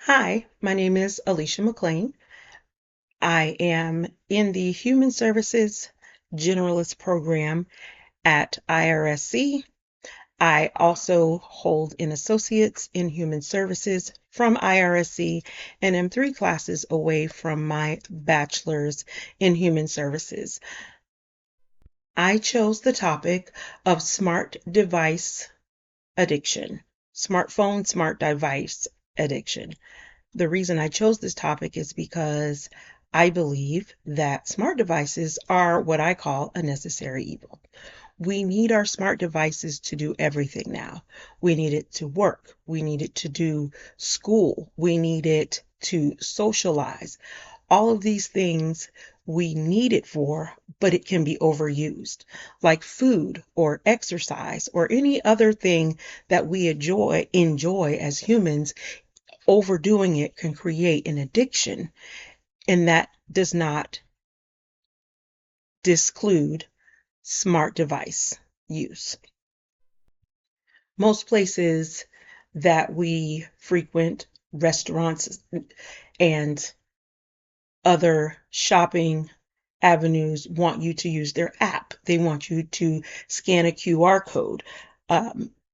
Hi, my name is Alicia McLean. I am in the Human Services Generalist Program at IRSC. I also hold an Associate's in Human Services from IRSC and am 3 classes away from my Bachelor's in Human Services. I chose the topic of smart device addiction, smartphone, smart device addiction. The reason I chose this topic is because I believe that smart devices are what I call a necessary evil. We need our smart devices to do everything now. We need it to work. We need it to do school. We need it to socialize. All of these things we need it for, but it can be overused, like food or exercise or any other thing that we enjoy as humans. Overdoing it can create an addiction, and that does not disclude smart device use. Most places that we frequent, restaurants and other shopping avenues, want you to use their app. They want you to scan a QR code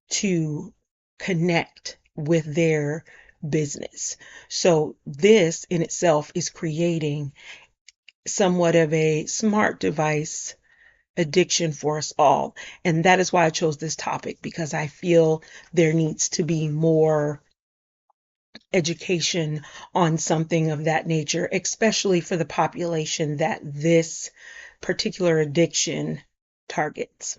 to connect with their business. So this in itself is creating somewhat of a smart device addiction for us all. And that is why I chose this topic, because I feel there needs to be more education on something of that nature, especially for the population that this particular addiction targets.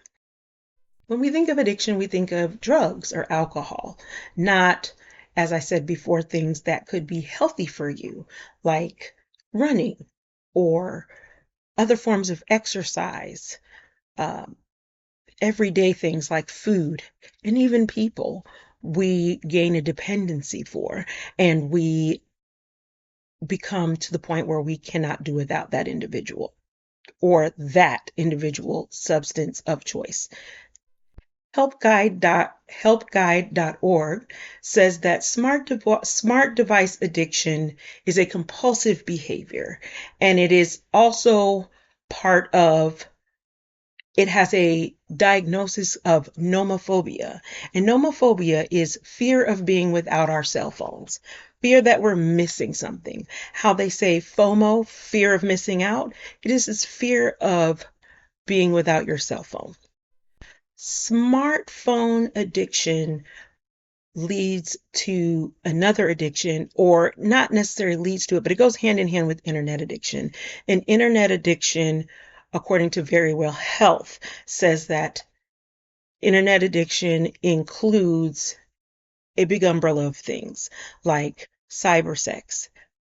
When we think of addiction, we think of drugs or alcohol, not, as I said before, things that could be healthy for you, like running or other forms of exercise, um, everyday things like food, and even people we gain a dependency for, and we become to the point where we cannot do without that individual or that individual substance of choice. Helpguide.org says that smart device addiction is a compulsive behavior, and it is also part of it has a diagnosis of nomophobia. And nomophobia is fear of being without our cell phones, fear that we're missing something. How they say FOMO, fear of missing out, it is this fear of being without your cell phone. Smartphone addiction leads to another addiction, or not necessarily leads to it, but it goes hand in hand with internet addiction. And internet addiction, according to Verywell Health, says that internet addiction includes a big umbrella of things like cyber sex,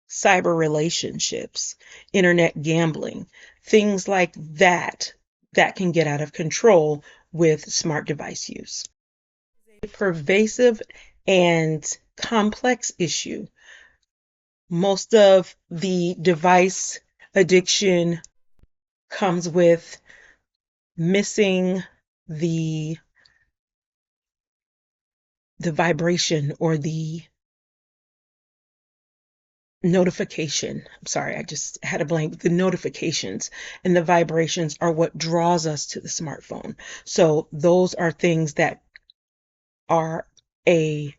cyber relationships, internet gambling, things like that that can get out of control with smart device use. A pervasive and complex issue. Most of the device addiction comes with missing the vibration or the notification. I'm sorry, I just had a blank. The notifications and the vibrations are what draws us to the smartphone. So those are things that are a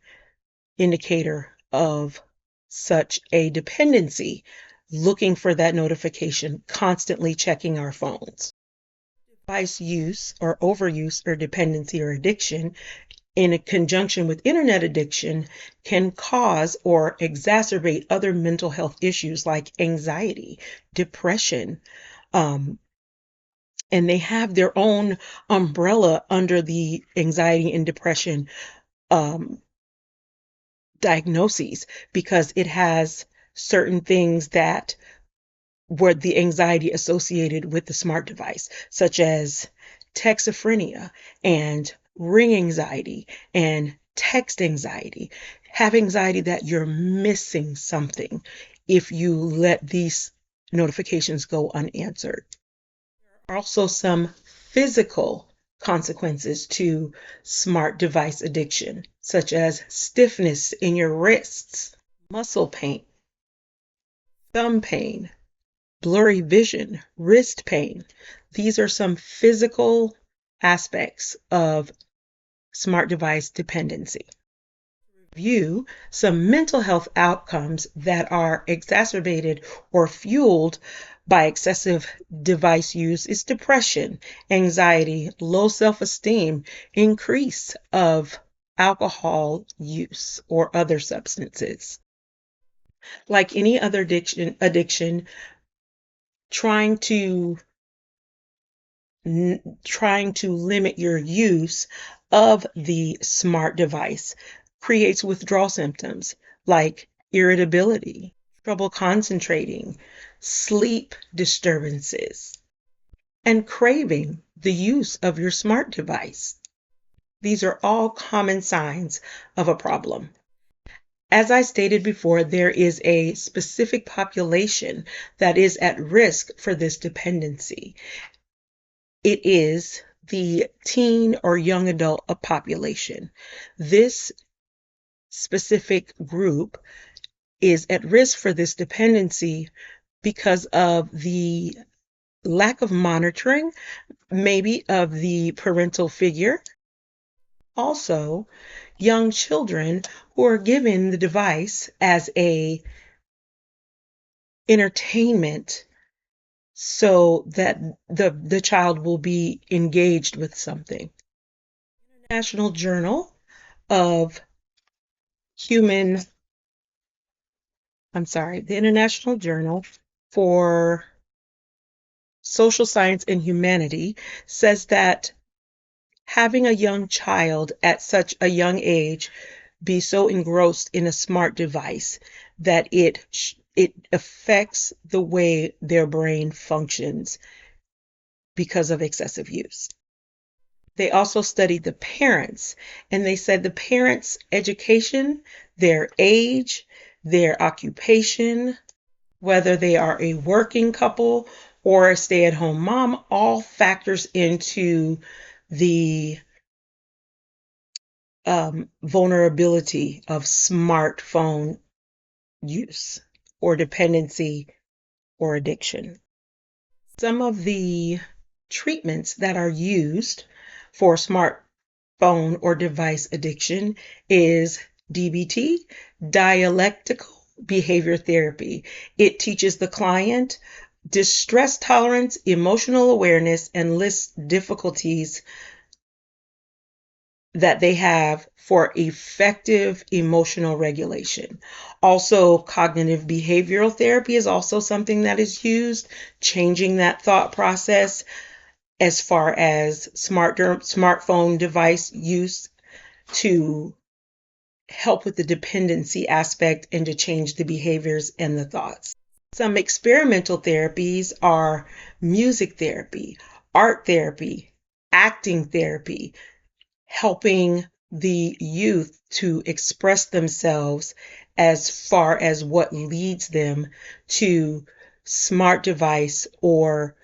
indicator of such a dependency, looking for that notification, constantly checking our phones. Device use or overuse or dependency or addiction in a conjunction with internet addiction can cause or exacerbate other mental health issues like anxiety, depression, um, and they have their own umbrella under the anxiety and depression um, diagnoses, because it has certain things that were the anxiety associated with the smart device, such as texophrenia and ring anxiety and text anxiety. Have anxiety that you're missing something if you let these notifications go unanswered. There are also some physical consequences to smart device addiction, such as stiffness in your wrists, muscle pain, thumb pain, blurry vision, wrist pain. These are some physical aspects of smart device dependency. Review some mental health outcomes that are exacerbated or fueled by excessive device use is depression, anxiety, low self-esteem, increase of alcohol use or other substances. Like any other addiction, trying to trying to limit your use of the smart device creates withdrawal symptoms like irritability, trouble concentrating, sleep disturbances, and craving the use of your smart device. These are all common signs of a problem. As I stated before, there is a specific population that is at risk for this dependency. It is the teen or young adult population. This specific group is at risk for this dependency because of the lack of monitoring, maybe of the parental figure. Also, young children who are given the device as a entertainment so that the child will be engaged with something. International Journal of Human, the International Journal for Social Science and Humanity says that having a young child at such a young age be so engrossed in a smart device that it affects the way their brain functions because of excessive use. They also studied the parents, and they said the parents' education, their age, their occupation, whether they are a working couple or a stay-at-home mom, all factors into the vulnerability of smartphone use or dependency or addiction. Some of the treatments that are used for smartphone or device addiction is DBT, dialectical behavior therapy. It teaches the client distress tolerance, emotional awareness, and lists difficulties that they have for effective emotional regulation. Also, cognitive behavioral therapy is also something that is used, changing that thought process as far as smartphone device use to help with the dependency aspect and to change the behaviors and the thoughts. Some experimental therapies are music therapy, art therapy, acting therapy, helping the youth to express themselves as far as what leads them to smart device or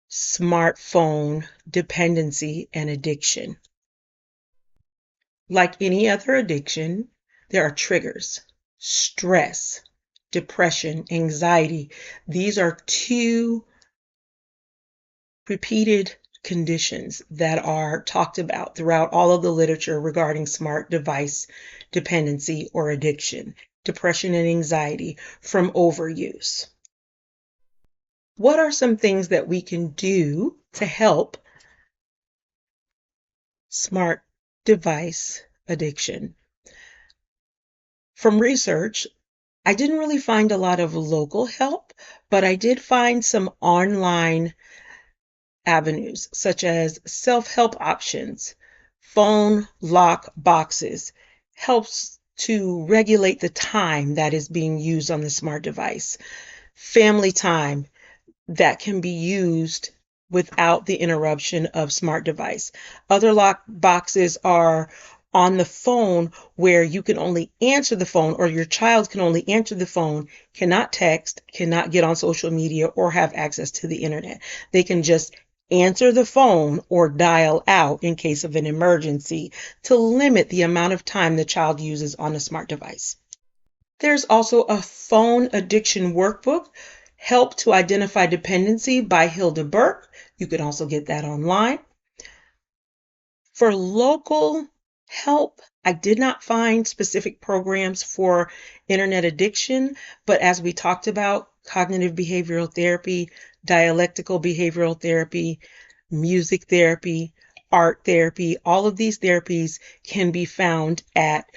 smartphone dependency and addiction. Like any other addiction, there are triggers: stress, depression, anxiety. These are two repeated conditions that are talked about throughout all of the literature regarding smart device dependency or addiction, depression and anxiety from overuse. What are some things that we can do to help smart device addiction? From research, I didn't really find a lot of local help, but I did find some online avenues such as self-help options, phone lock boxes, helps to regulate the time that is being used on the smart device, family time that can be used without the interruption of smart device. Other lock boxes are on the phone where you can only answer the phone, or your child can only answer the phone, cannot text, cannot get on social media or have access to the internet. They can just answer the phone or dial out in case of an emergency to limit the amount of time the child uses on a smart device. There's also a phone addiction workbook, Help to Identify Dependency by Hilda Burke. You can also get that online. For local help, I did not find specific programs for internet addiction, but as we talked about, cognitive behavioral therapy, dialectical behavioral therapy, music therapy, art therapy, all of these therapies can be found at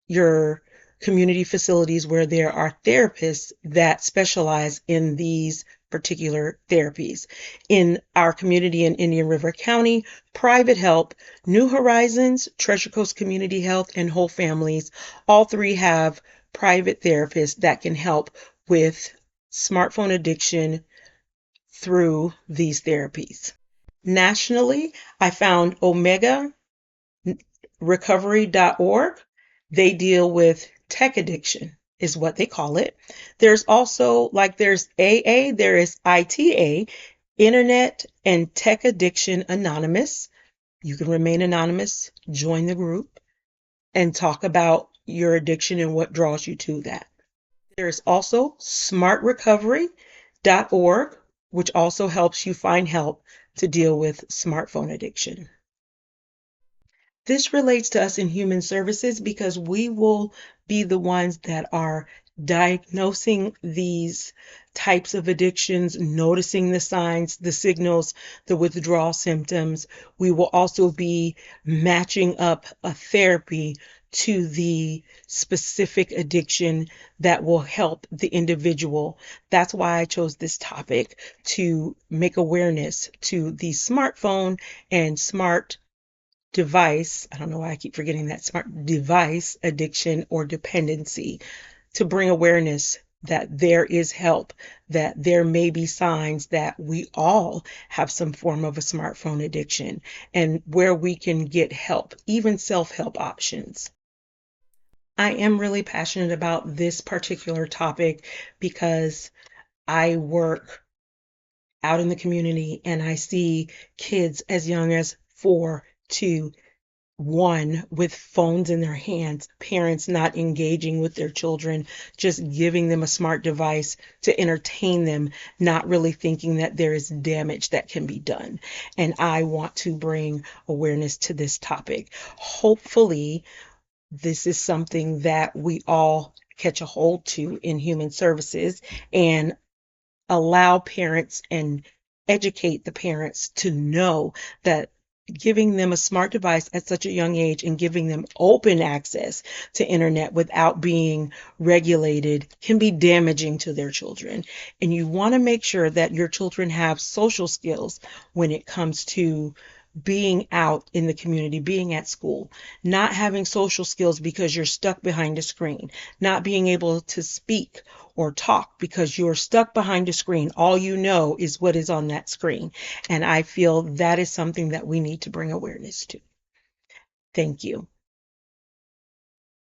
your community facilities where there are therapists that specialize in these particular therapies. In our community in Indian River County, Private Help, New Horizons, Treasure Coast Community Health, and Whole Families, all three have private therapists that can help with smartphone addiction through these therapies. Nationally, I found Omega recovery.org. They deal with tech addiction is what they call it. There's also there's AA, there is ITA, Internet and Tech Addiction Anonymous. You can remain anonymous, join the group, and talk about your addiction and what draws you to that. There's also smartrecovery.org, which also helps you find help to deal with smartphone addiction. This relates to us in human services because we will be the ones that are diagnosing these types of addictions, noticing the signs, the signals, the withdrawal symptoms. We will also be matching up a therapy to the specific addiction that will help the individual. That's why I chose this topic, to make awareness to the smartphone and smart device, I don't know why I keep forgetting that, smart device addiction or dependency, to bring awareness that there is help, that there may be signs that we all have some form of a smartphone addiction, and where we can get help, even self-help options. I am really passionate about this particular topic because I work out in the community and I see kids as young as 4 to 1 with phones in their hands, parents not engaging with their children, just giving them a smart device to entertain them, not really thinking that there is damage that can be done. And I want to bring awareness to this topic. Hopefully, this is something that we all catch a hold to in human services and allow parents and educate the parents to know that giving them a smart device at such a young age and giving them open access to internet without being regulated can be damaging to their children. And you want to make sure that your children have social skills when it comes to being out in the community, being at school, not having social skills because you're stuck behind a screen, not being able to speak or talk because you're stuck behind a screen. All you know is what is on that screen. And I feel that is something that we need to bring awareness to. Thank you.